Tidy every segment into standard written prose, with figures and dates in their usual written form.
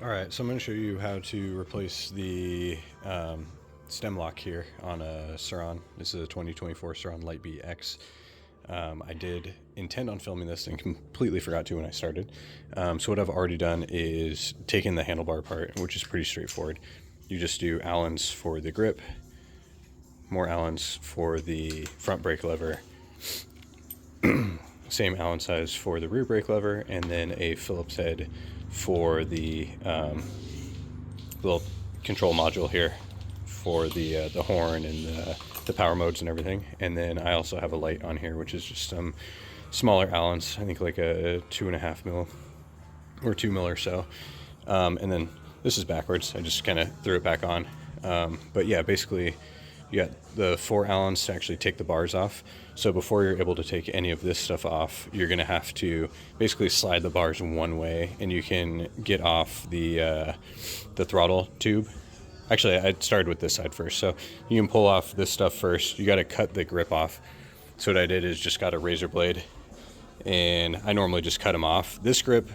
Alright, so I'm going to show you how to replace the stem lock here on a Surron. This is a 2024 Surron Light B X. I did intend on filming this and completely forgot to when I started. So what I've already done is taken the handlebar apart, which is pretty straightforward. You just do Allens for the grip, more Allens for the front brake lever, same Allen size for the rear brake lever, and then a Phillips head for the little control module here for the horn and the power modes and everything. And then I also have a light on here, which is just some smaller Allens, I think like a 2.5 mil or 2 mil or so. And then this is backwards. I just kind of threw it back on. But yeah, basically you got the 4 Allens to actually take the bars off. So before you're able to take any of this stuff off, you're going to have to basically slide the bars one way, and you can get off the throttle tube. Actually, I started with this side first. So you can pull off this stuff first. You got to cut the grip off. So what I did is just got a razor blade, and I normally just cut them off. This grip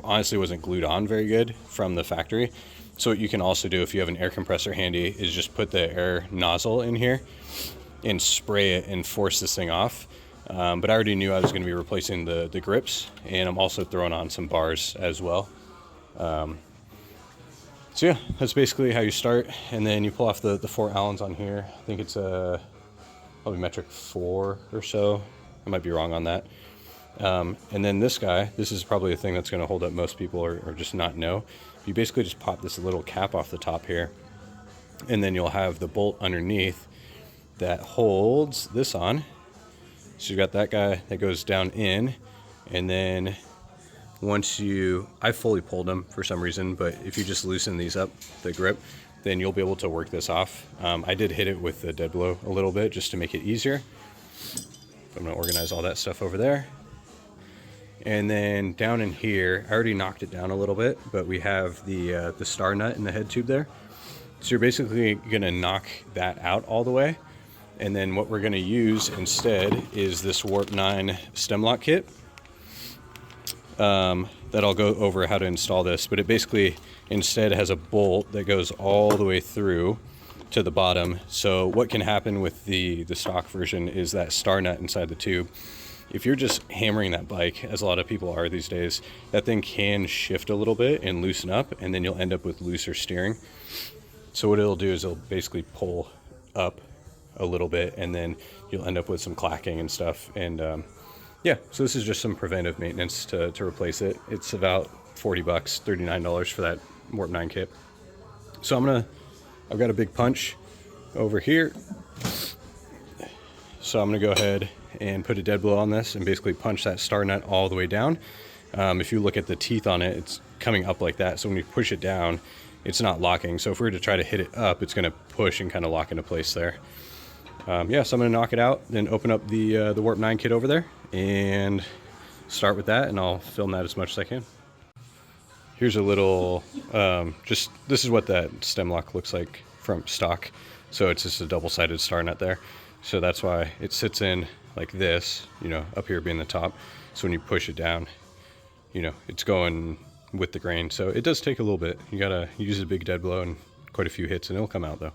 honestly wasn't glued on very good from the factory. So what you can also do if you have an air compressor handy is just put the air nozzle in here and spray it and force this thing off. But I already knew I was going to be replacing the grips, and I'm also throwing on some bars as well. So yeah, that's basically how you start. And then you pull off the 4 Allens on here. I think it's a probably metric 4 or so. I might be wrong on that. And then this guy, this is probably a thing that's going to hold up most people or just not know. You basically just pop this little cap off the top here, and then you'll have the bolt underneath that holds this on. So you got that guy that goes down in, and then once I fully pulled them for some reason, but if you just loosen these up, the grip, then you'll be able to work this off. I did hit it with the dead blow a little bit just to make it easier. I'm going to organize all that stuff over there. And then down in here, I already knocked it down a little bit, but we have the star nut in the head tube there. So you're basically going to knock that out all the way. And then what we're going to use instead is this Warp 9 stem lock kit. That I'll go over how to install this, but it basically instead has a bolt that goes all the way through to the bottom. So what can happen with the stock version is that star nut inside the tube. If you're just hammering that bike, as a lot of people are these days, that thing can shift a little bit and loosen up, and then you'll end up with looser steering. So what it'll do is it'll basically pull up a little bit, and then you'll end up with some clacking and stuff. And yeah, so this is just some preventive maintenance to replace it. It's about $40, $39 for that Warp 9 kit. So I've got a big punch over here. So I'm gonna go ahead and put a dead blow on this and basically punch that star nut all the way down. If you look at the teeth on it, it's coming up like that. So when you push it down, it's not locking. So if we were to try to hit it up, it's gonna push and kind of lock into place there. Yeah, so I'm gonna knock it out, then open up the Warp 9 kit over there and start with that, and I'll film that as much as I can. Here's a little, this is what that stem lock looks like from stock. So it's just a double-sided star nut there. So that's why it sits in like this, up here being the top. So when you push it down, it's going with the grain. So it does take a little bit. You gotta use a big dead blow and quite a few hits, and it'll come out though.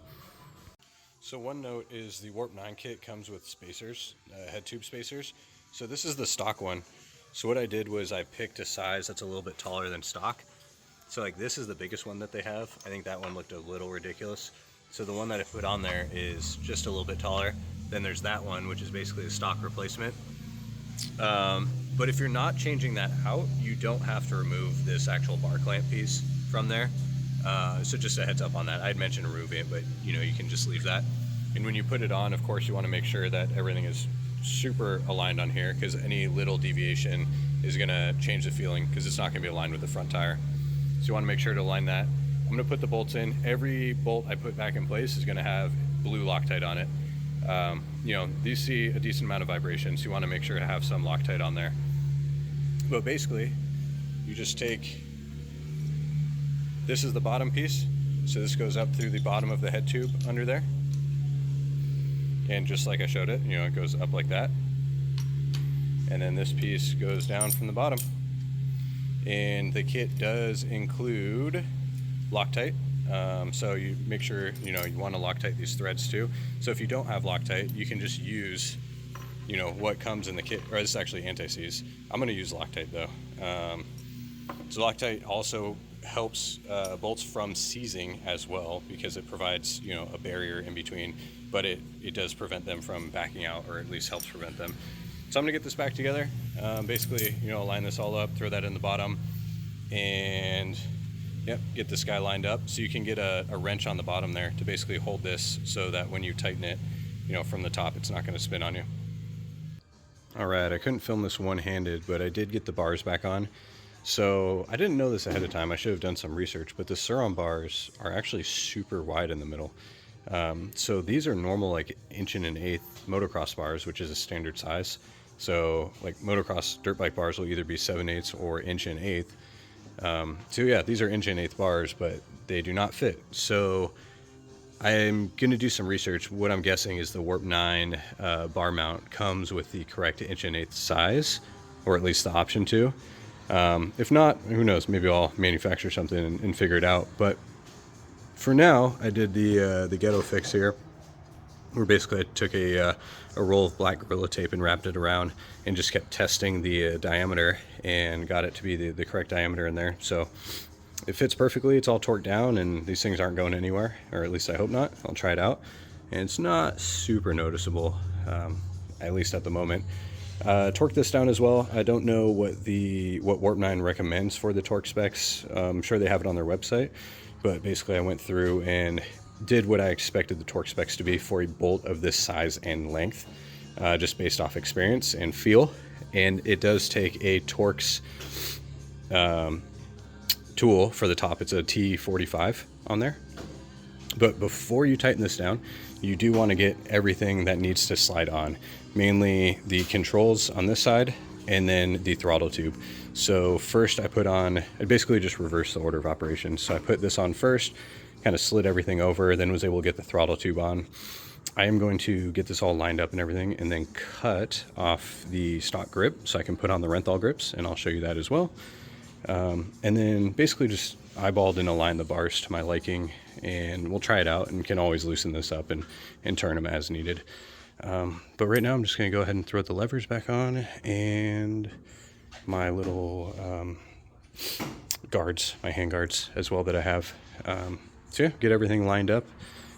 So one note is the Warp 9 kit comes with spacers, head tube spacers. So this is the stock one. So what I did was I picked a size that's a little bit taller than stock. So like this is the biggest one that they have. I think that one looked a little ridiculous. So the one that I put on there is just a little bit taller. Then there's that one, which is basically a stock replacement. But if you're not changing that out, you don't have to remove this actual bar clamp piece from there. So just a heads up on that. I'd mentioned removing it, but you can just leave that. And when you put it on, of course, you want to make sure that everything is super aligned on here, because any little deviation is going to change the feeling, because it's not going to be aligned with the front tire. So you want to make sure to align that. I'm going to put the bolts in. Every bolt I put back in place is going to have blue Loctite on it. These see a decent amount of vibration, so you want to make sure to have some Loctite on there. But basically, you just take, this is the bottom piece, so this goes up through the bottom of the head tube under there. And just like I showed it, it goes up like that. And then this piece goes down from the bottom. And the kit does include Loctite. So you make sure, you want to Loctite these threads too. So if you don't have Loctite, you can just use, what comes in the kit, or this is actually anti-seize. I'm going to use Loctite though. So Loctite also helps bolts from seizing as well, because it provides, a barrier in between, but it does prevent them from backing out, or at least helps prevent them. So I'm going to get this back together. Basically, line this all up, throw that in the bottom, and yep, get this guy lined up. So you can get a wrench on the bottom there to basically hold this so that when you tighten it, from the top, it's not going to spin on you. All right, I couldn't film this one-handed, but I did get the bars back on. So I didn't know this ahead of time. I should have done some research, but the Surron bars are actually super wide in the middle. So these are normal, like 1.125" motocross bars, which is a standard size. So like motocross dirt bike bars will either be 7/8 or 1.125". So yeah, these are 1.125" bars, but they do not fit. So I'm going to do some research. What I'm guessing is the Warp 9 bar mount comes with the correct 1.125" size, or at least the option to. If not, who knows, maybe I'll manufacture something and figure it out. But for now, I did the ghetto fix here, where basically I took a roll of black Gorilla Tape and wrapped it around and just kept testing the diameter and got it to be the correct diameter in there. So it fits perfectly. It's all torqued down and these things aren't going anywhere, or at least I hope not. I'll try it out. And it's not super noticeable, at least at the moment. Torque this down as well. I don't know what Warp 9 recommends for the torque specs. I'm sure they have it on their website, but basically I went through and did what I expected the torque specs to be for a bolt of this size and length, just based off experience and feel. And it does take a Torx tool for the top. It's a T45 on there. But before you tighten this down, you do want to get everything that needs to slide on, mainly the controls on this side and then the throttle tube. So first I basically just reversed the order of operations. So I put this on first, kind of slid everything over, then was able to get the throttle tube on. I am going to get this all lined up and everything, and then cut off the stock grip so I can put on the Renthal grips, and I'll show you that as well. And then basically just eyeballed and aligned the bars to my liking, and we'll try it out and can always loosen this up and turn them as needed. But right now I'm just going to go ahead and throw the levers back on, and my little guards, my hand guards as well that I have. So yeah, get everything lined up.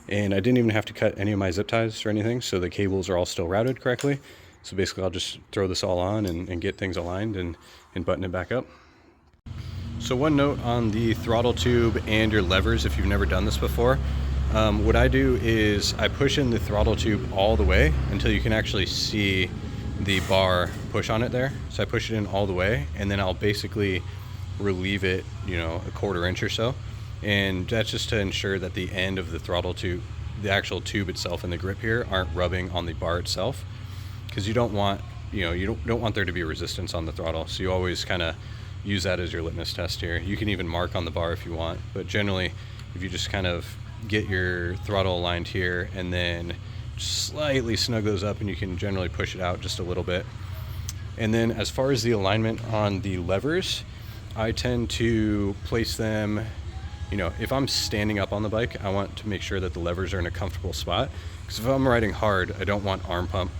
And I didn't even have to cut any of my zip ties or anything, so the cables are all still routed correctly. So basically I'll just throw this all on and get things aligned and button it back up. So one note on the throttle tube and your levers, if you've never done this before, what I do is I push in the throttle tube all the way until you can actually see the bar push on it there. So I push it in all the way, and then I'll basically relieve it, a 1/4 inch or so. And that's just to ensure that the end of the throttle tube, the actual tube itself and the grip here, aren't rubbing on the bar itself, because you don't want, you don't want there to be resistance on the throttle. So you always kind of use that as your litmus test here. You can even mark on the bar if you want, but generally if you just kind of get your throttle aligned here and then slightly snug those up, and you can generally push it out just a little bit. And then as far as the alignment on the levers, I tend to place them, if I'm standing up on the bike, I want to make sure that the levers are in a comfortable spot, because if I'm riding hard, I don't want arm pump.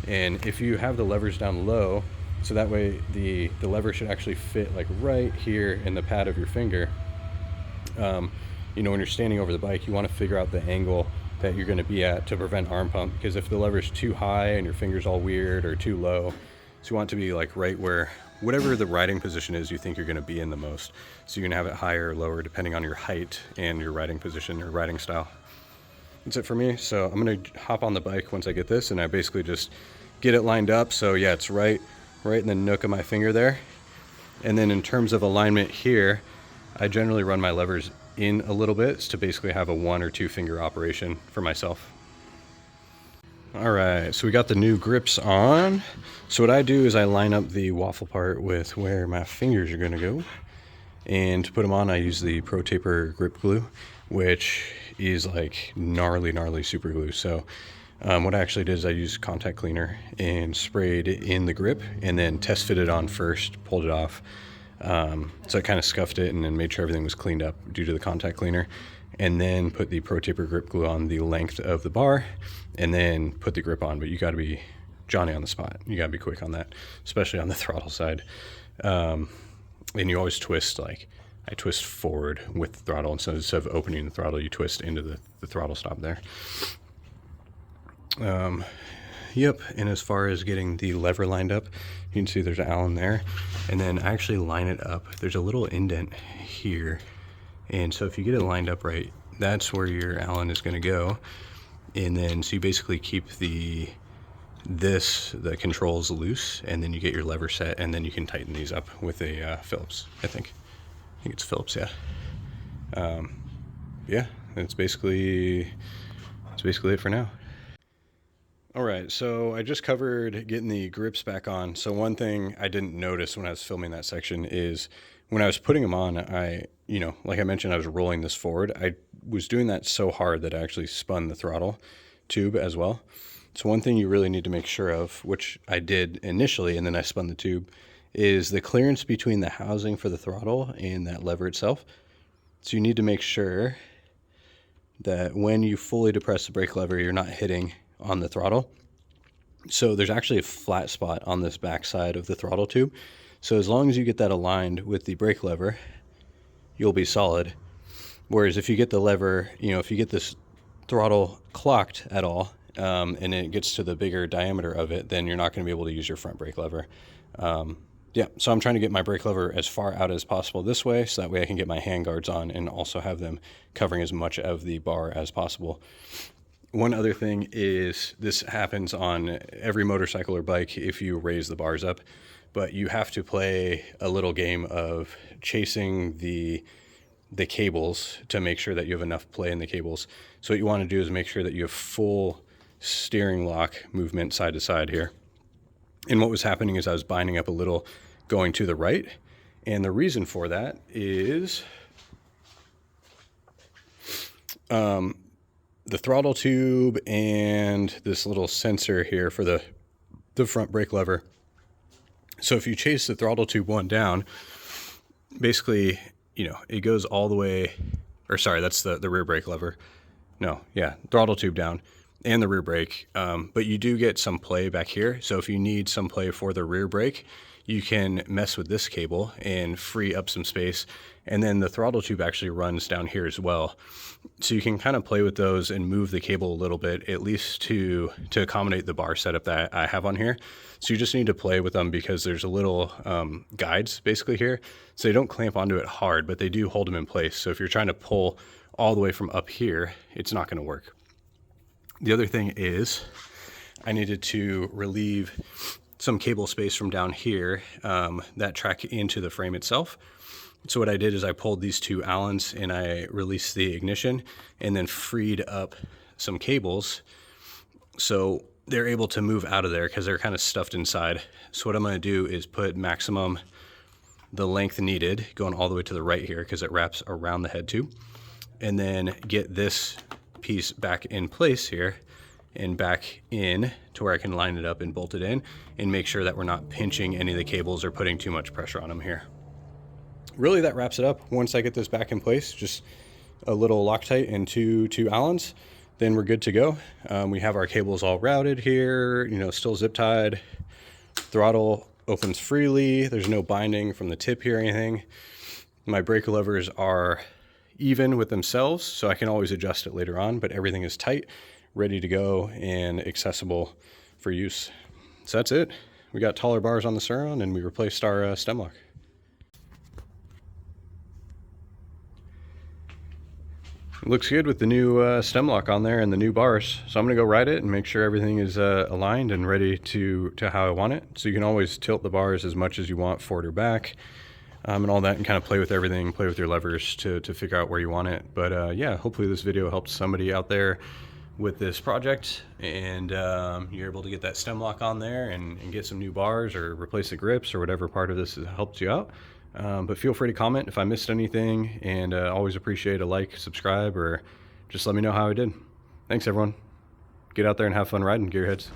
And if you have the levers down low, so that way the lever should actually fit like right here in the pad of your finger. When you're standing over the bike, you want to figure out the angle that you're going to be at to prevent arm pump, because if the lever's too high and your finger's all weird, or too low, so you want it to be like right where, whatever the riding position is you think you're going to be in the most. So you can have it higher or lower depending on your height and your riding position or riding style. That's it for me. So I'm going to hop on the bike once I get this, and I basically just get it lined up. So yeah, it's right in the nook of my finger there. And then in terms of alignment here, I generally run my levers in a little bit to basically have a 1 or 2 finger operation for myself. All right, so we got the new grips on. So what I do is I line up the waffle part with where my fingers are gonna go. And to put them on, I use the Pro Taper grip glue, which is like gnarly super glue. So what I actually did is I used contact cleaner and sprayed in the grip, and then test fitted on first, pulled it off. So I kind of scuffed it and then made sure everything was cleaned up due to the contact cleaner, and then put the Pro Taper grip glue on the length of the bar, and then put the grip on. But you got to be Johnny on the spot. You got to be quick on that, especially on the throttle side. And you always twist, like I twist forward with the throttle, and so instead of opening the throttle, you twist into the throttle stop there. Yep, and as far as getting the lever lined up, you can see there's an Allen there, and then I actually line it up. There's a little indent here, and so if you get it lined up right, that's where your Allen is going to go. And then so you basically keep the controls loose, and then you get your lever set, and then you can tighten these up with a Phillips. I think it's Phillips, yeah. Yeah, that's basically it for now. All right, so I just covered getting the grips back on. So one thing I didn't notice when I was filming that section is when I was putting them on, like I mentioned, I was rolling this forward. I was doing that so hard that I actually spun the throttle tube as well. So one thing you really need to make sure of, which I did initially, and then I spun the tube, is the clearance between the housing for the throttle and that lever itself. So you need to make sure that when you fully depress the brake lever, you're not hitting on the throttle. So there's actually a flat spot on this back side of the throttle tube. So as long as you get that aligned with the brake lever, you'll be solid. Whereas if you get the lever, if you get this throttle clocked at all, and it gets to the bigger diameter of it, then you're not going to be able to use your front brake lever. Yeah, so I'm trying to get my brake lever as far out as possible this way, so that way I can get my hand guards on and also have them covering as much of the bar as possible. One other thing is, this happens on every motorcycle or bike if you raise the bars up, but you have to play a little game of chasing the cables to make sure that you have enough play in the cables. So what you want to do is make sure that you have full steering lock movement side to side here. And what was happening is I was binding up a little going to the right, and the reason for that is the throttle tube and this little sensor here for the front brake lever. So if you chase the throttle tube one down, basically, it goes all the way, or sorry, that's the rear brake lever. No, yeah, throttle tube down and the rear brake. But you do get some play back here. So if you need some play for the rear brake, you can mess with this cable and free up some space. And then the throttle tube actually runs down here as well. So you can kind of play with those and move the cable a little bit, at least to accommodate the bar setup that I have on here. So you just need to play with them because there's a little guides basically here. So they don't clamp onto it hard, but they do hold them in place. So if you're trying to pull all the way from up here, it's not going to work. The other thing is I needed to relieve some cable space from down here that track into the frame itself. So what I did is I pulled these two Allens and I released the ignition and then freed up some cables so they're able to move out of there because they're kind of stuffed inside. So what I'm going to do is put maximum the length needed going all the way to the right here because it wraps around the head tube, and then get this piece back in place here and back in to where I can line it up and bolt it in and make sure that we're not pinching any of the cables or putting too much pressure on them here. Really, that wraps it up. Once I get this back in place, just a little Loctite and two Allens, then we're good to go. We have our cables all routed here, still zip tied. Throttle opens freely. There's no binding from the tip here or anything. My brake levers are even with themselves, so I can always adjust it later on, but everything is tight, ready to go, and accessible for use. So that's it. We got taller bars on the Surron, and we replaced our stem lock. It looks good with the new stem lock on there and the new bars. So I'm gonna go ride it and make sure everything is aligned and ready to how I want it. So you can always tilt the bars as much as you want, forward or back, and all that, and kind of play with everything, play with your levers to figure out where you want it. But yeah, hopefully this video helped somebody out there with this project, and you're able to get that stem lock on there and get some new bars or replace the grips or whatever part of this has helped you out. But feel free to comment if I missed anything, and always appreciate a like, subscribe, or just let me know how I did. Thanks everyone. Get out there and have fun riding, gearheads.